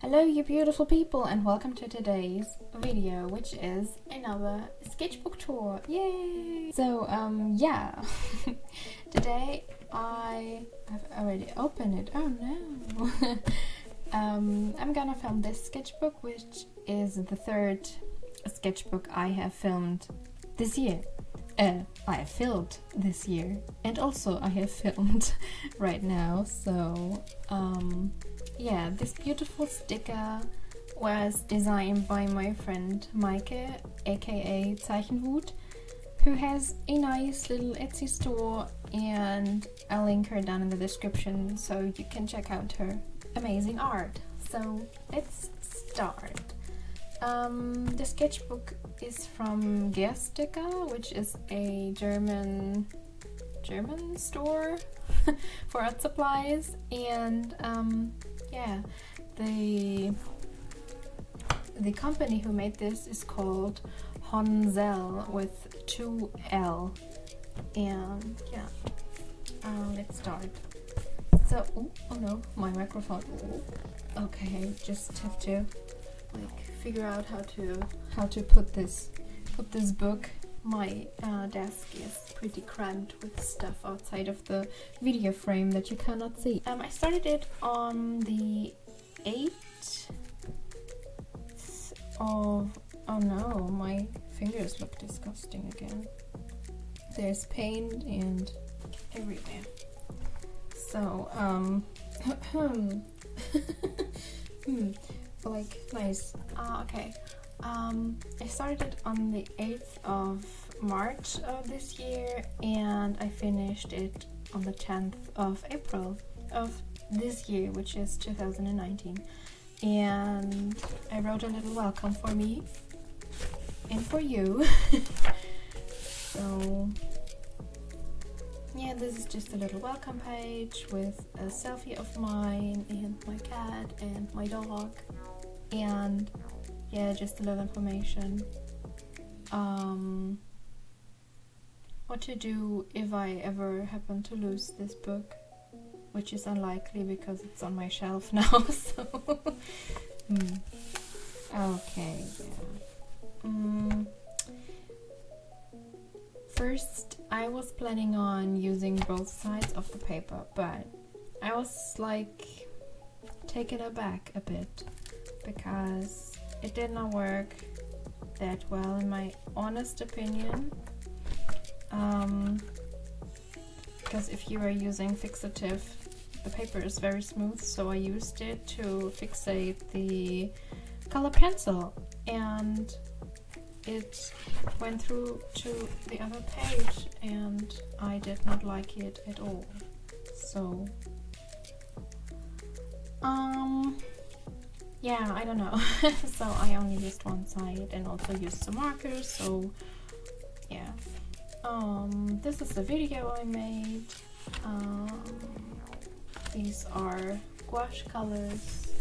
Hello you beautiful people and welcome to today's video, which is another sketchbook tour. Yay! So yeah, today I have already opened it. Oh no! I'm gonna film this sketchbook, which is the third sketchbook I have filmed this year. I have filled this year, and also I have filmed right now. So yeah, this beautiful sticker was designed by my friend Maike, aka Zeichenwut, who has a nice little Etsy store, and I'll link her down in the description so you can check out her amazing art. So let's start. The sketchbook is from Sticker, which is a German store for art supplies, and yeah, the company who made this is called Honzel with 2 L, and yeah, let's start. So oh no, my microphone. Ooh. Okay, just have to like figure out how to put this book. My desk is pretty cramped with stuff outside of the video frame that you cannot see. I started it on the 8th of... oh no, my fingers look disgusting again. There's paint and everywhere. So, like, nice. Okay. I started it on the 8th of March of this year, and I finished it on the 10th of April of this year, which is 2019. And I wrote a little welcome for me and for you. So yeah, this is just a little welcome page with a selfie of mine and my cat and my dog, and yeah, just a little information. What to do if I ever happen to lose this book, which is unlikely because it's on my shelf now. So okay, yeah. First, I was planning on using both sides of the paper, but I was like taken aback a bit because it did not work that well, in my honest opinion. Because if you are using fixative, the paper is very smooth, so I used it to fixate the color pencil, and it went through to the other page, and I did not like it at all. So yeah, I don't know. So I only used one side and also used some markers. So yeah, this is the video I made. These are gouache colors,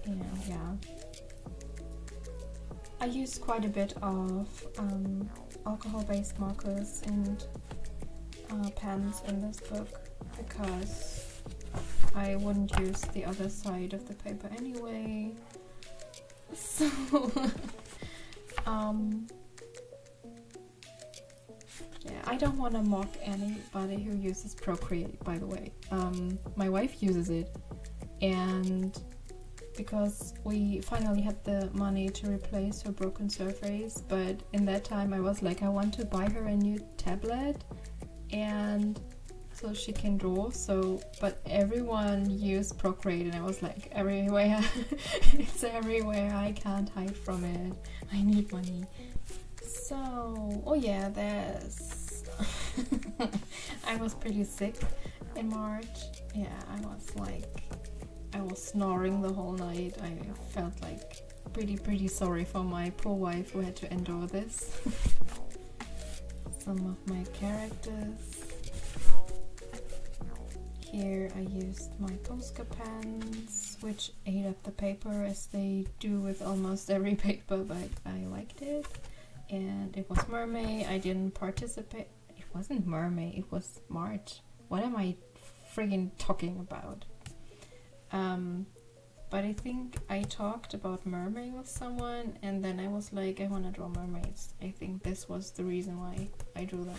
and yeah, I used quite a bit of alcohol-based markers and pens in this book because I wouldn't use the other side of the paper anyway. So yeah, I don't want to mock anybody who uses Procreate, by the way. My wife uses it, and because we finally had the money to replace her broken Surface, but in that time I was like, I want to buy her a new tablet and so she can draw. So but everyone used Procreate, and I was like, everywhere it's everywhere, I can't hide from it, I need money. So oh yeah, there's I was pretty sick in March. Yeah, I was snoring the whole night. I felt like pretty sorry for my poor wife who had to endure this. Some of my characters. Here I used my Posca pens, which ate up the paper as they do with almost every paper, but I liked it. And it was Mermaid. I didn't participate. It wasn't Mermaid, it was March. What am I friggin' talking about? but I think I talked about mermaid with someone, and then I was like, I want to draw mermaids. I think this was the reason why I drew them.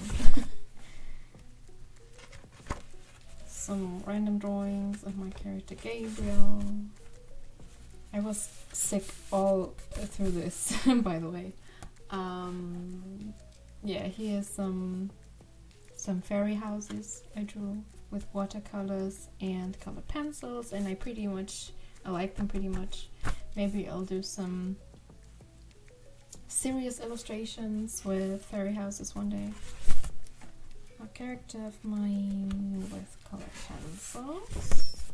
Some random drawings of my character Gabriel. I was sick all through this, by the way. Yeah, here's some fairy houses I drew with watercolors and colored pencils, and I like them pretty much. Maybe I'll do some serious illustrations with fairy houses one day. A character of mine with colored pencils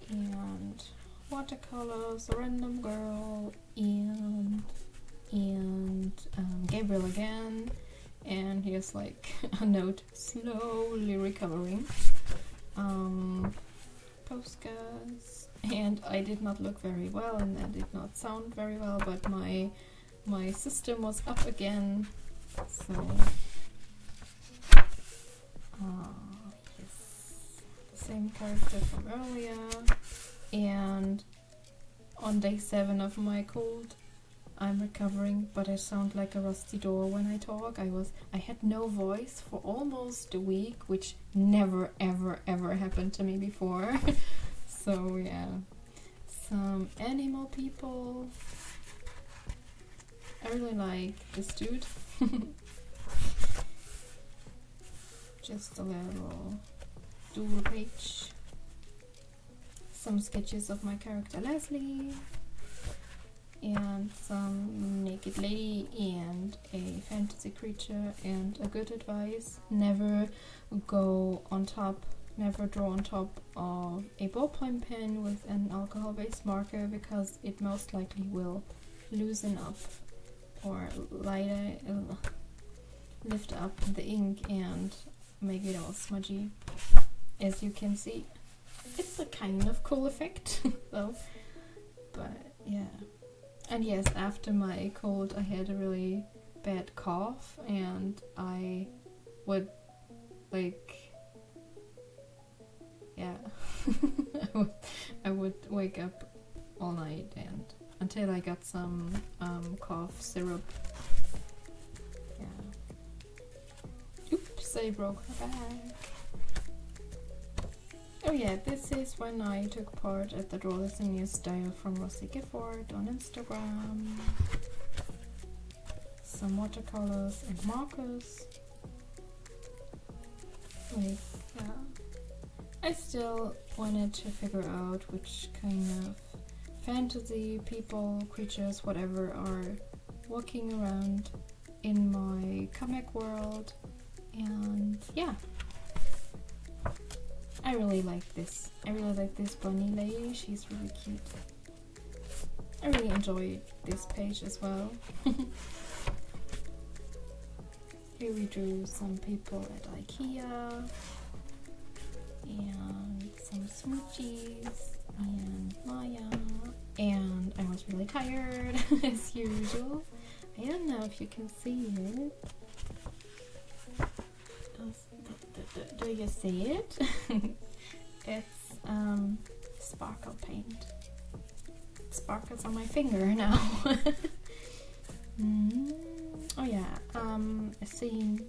and watercolors, a random girl, and Gabriel again. And here's like a note, slowly recovering. Postcards, and I did not look very well, and I did not sound very well, but my system was up again, so yes, the same character from earlier. And on day 7 of my cold, I'm recovering, but I sound like a rusty door when I talk. I had no voice for almost a week, which never ever happened to me before. So yeah, some animal people. I really like this dude. Just a little doodle page. Some sketches of my character Leslie, and some naked lady and a fantasy creature, and a good advice: never draw on top of a ballpoint pen with an alcohol-based marker, because it most likely will loosen up or lift up the ink and make it all smudgy. As you can see, it's a kind of cool effect though, but yeah. And yes, after my cold I had a really bad cough, and I would like, yeah, I would wake up all night and until I got some cough syrup. Yeah. Oops, I broke my bag. Oh yeah, this is when I took part at the Draw This in Your Style from Rossi Gifford on Instagram. Some watercolors and markers. Like, yeah. I still wanted to figure out which kind of fantasy people, creatures, whatever are walking around in my comic world, and yeah. I really like this. I really like this bunny lady. She's really cute. I really enjoy this page as well. Here we drew some people at IKEA, and some smoochies, and Maya. And I was really tired, as usual. I don't know if you can see it. Do you see it? It's sparkle paint. It sparkles on my finger now. Oh yeah, a scene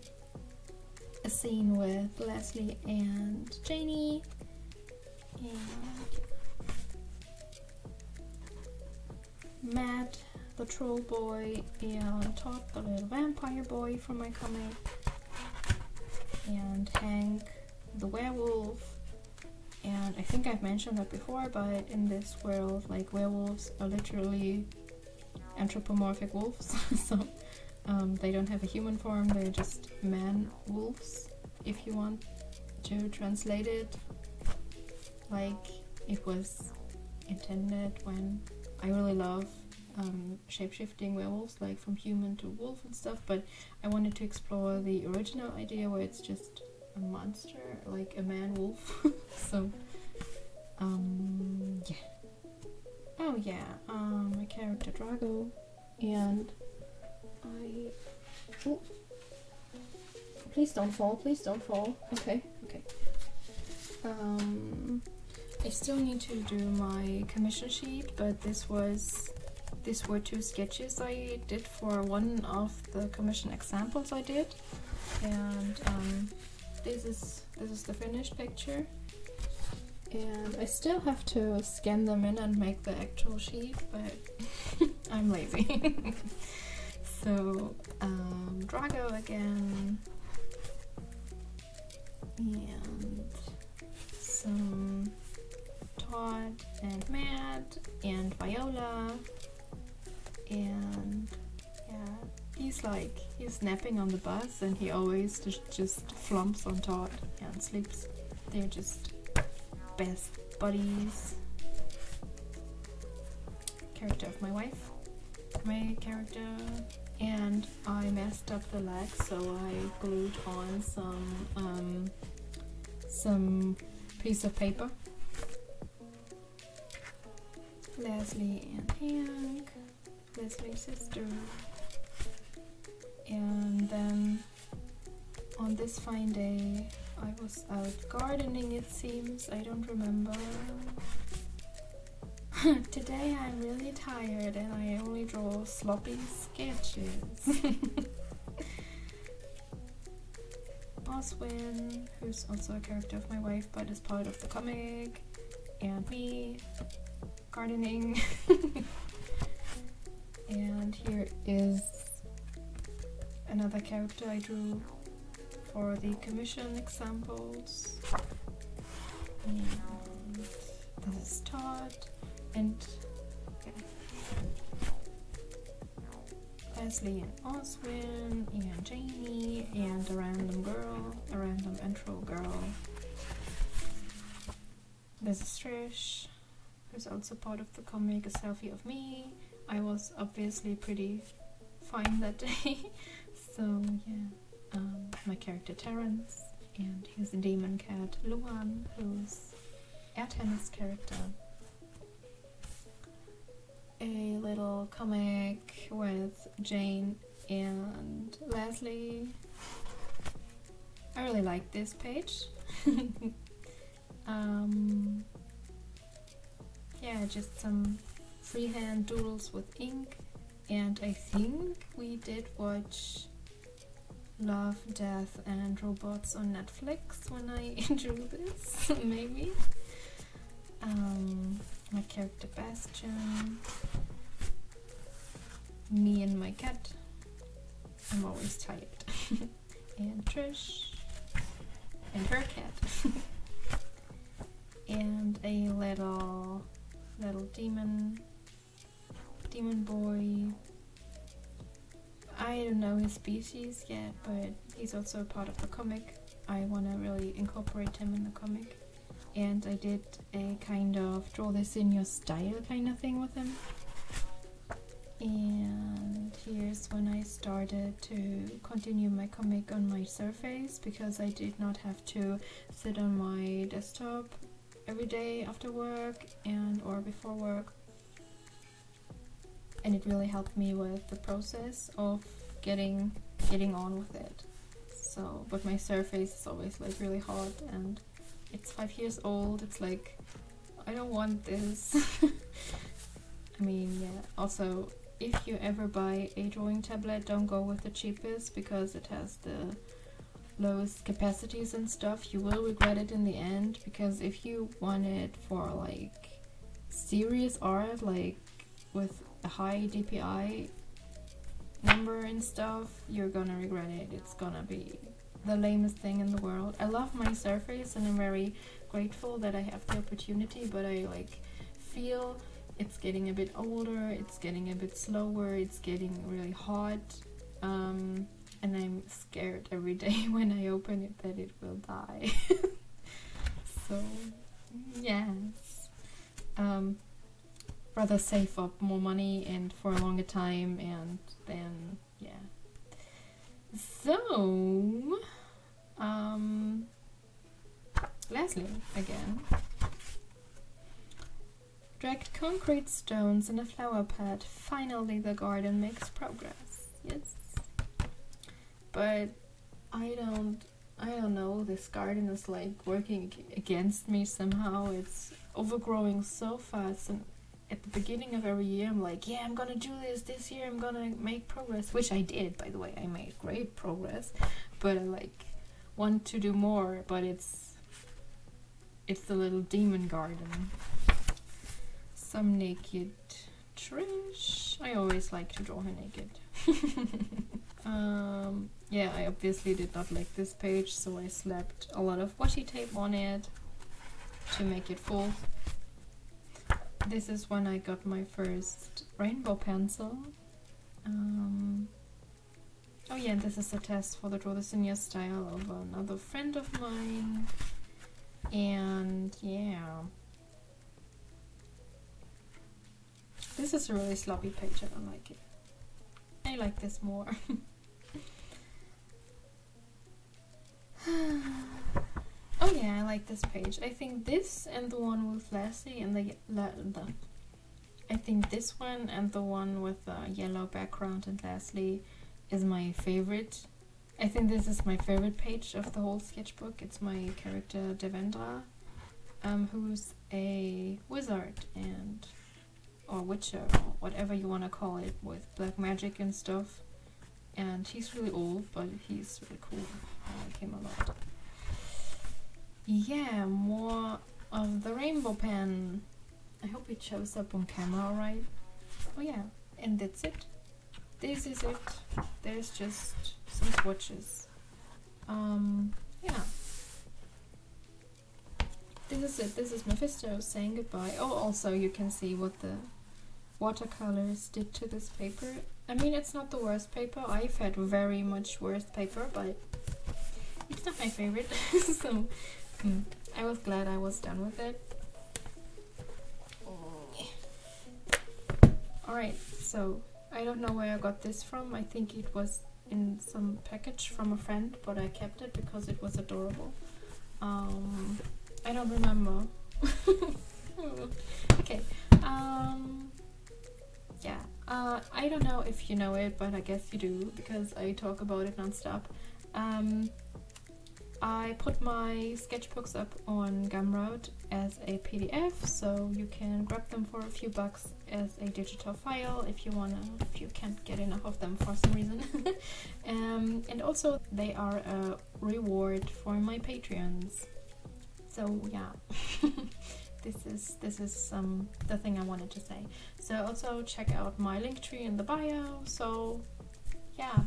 with Leslie and Janie, and Matt the troll boy, and Todd the little vampire boy from my comic, and Hank the werewolf. And I think I've mentioned that before, but in this world, like, werewolves are literally anthropomorphic wolves. So they don't have a human form, they're just man wolves, if you want to translate it like it was intended. When I really love shape-shifting werewolves, like from human to wolf and stuff, but I wanted to explore the original idea where it's just a monster, like a man wolf. So yeah. Oh yeah, my character Drago, and oh, please don't fall, okay. I still need to do my commission sheet, but these were 2 sketches I did for one of the commission examples I did, and this is the finished picture. And I still have to scan them in and make the actual sheet, but I'm lazy. So, Drago again, and some Todd and Matt and Viola, and yeah, he's napping on the bus and he always just flumps on Todd and sleeps. They're just best buddies. Character of my wife, my character, and I messed up the leg, so I glued on some piece of paper. Leslie and Hank, Leslie's sister, and then on this fine day I was out gardening, it seems. I don't remember. Today I'm really tired and I only draw sloppy sketches. Oswin, who's also a character of my wife but is part of the comic, and me gardening. And here is another character I drew for the commission examples. And this is Todd, and Leslie and Oswin and Jamie and a random intro girl. This is Trish, who's also part of the comic, a selfie of me. I was obviously pretty fine that day. So yeah, my character Terrence, and his demon cat Luan, who's a tennis character. A little comic with Jane and Leslie. I really like this page. Yeah, just some freehand doodles with ink, and I think we did watch Love, Death and Robots on Netflix when I drew this, maybe. My character Bastian, me and my cat. I'm always tired. And Trish and her cat. And a little demon boy. I don't know his species yet, but he's also a part of the comic. I want to really incorporate him in the comic. And I did a kind of draw this in your style kind of thing with him. And here's when I started to continue my comic on my Surface, because I did not have to sit on my desktop every day after work or before work. And it really helped me with the process of getting on with it. So, but my Surface is always like really hot, and it's 5 years old. It's like, I don't want this. I mean, yeah. Also, if you ever buy a drawing tablet, don't go with the cheapest, because it has the lowest capacities and stuff. You will regret it in the end, because if you want it for like serious art, like with a high DPI number and stuff, you're gonna regret it. It's gonna be the lamest thing in the world. I love my Surface and I'm very grateful that I have the opportunity, but I like feel it's getting a bit older, it's getting a bit slower, it's getting really hot, and I'm scared every day when I open it that it will die. So yes, rather save up more money and for a longer time, and then yeah. So Leslie again. Dragged concrete stones in a flower pad. Finally the garden makes progress. Yes. But I don't I don't know, this garden is like working against me somehow. It's overgrowing so fast, and at the beginning of every year I'm like, yeah, I'm gonna do this year, I'm gonna make progress, which I did, by the way. I made great progress, but I like want to do more, but it's the little demon garden. Some naked Trish. I always like to draw her naked. Yeah, I obviously did not like this page, so I slapped a lot of washi tape on it to make it full. This is when I got my first rainbow pencil. Oh yeah, and this is a test for the Draw This In Your Style of another friend of mine. And yeah. This is a really sloppy page, I don't like it. I like this more. Oh yeah, I like this page. I think this and the one with Lassie and I think this one and the one with the yellow background and Leslie is my favorite. I think this is my favorite page of the whole sketchbook. It's my character Devendra, who's a wizard or witcher, or whatever you want to call it, with black magic and stuff. And he's really old, but he's really cool. I like him a lot. Yeah, more of the rainbow pen. I hope it shows up on camera alright. Oh yeah, and that's it. This is it. There's just some swatches. Yeah. This is it. This is Mephisto saying goodbye. Oh, also you can see what the watercolors did to this paper. I mean, it's not the worst paper. I've had very much worse paper, but it's not my favorite. So I was glad I was done with it. Alright, so I don't know where I got this from. I think it was in some package from a friend, but I kept it because it was adorable. I don't remember. Okay. Yeah. I don't know if you know it, but I guess you do because I talk about it non-stop. I put my sketchbooks up on Gumroad as a PDF, so you can grab them for a few bucks as a digital file if you can't get enough of them for some reason. And also they are a reward for my Patreons. So yeah. This is the thing I wanted to say. So also check out my link tree in the bio. So yeah,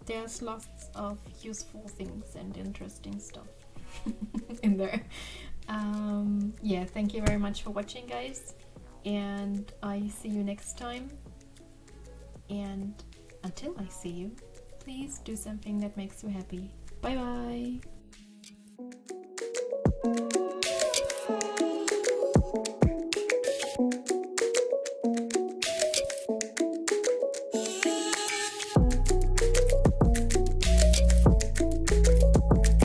there's lots of useful things and interesting stuff in there. Yeah, thank you very much for watching, guys, and I see you next time. And until I see you, please do something that makes you happy. Bye bye.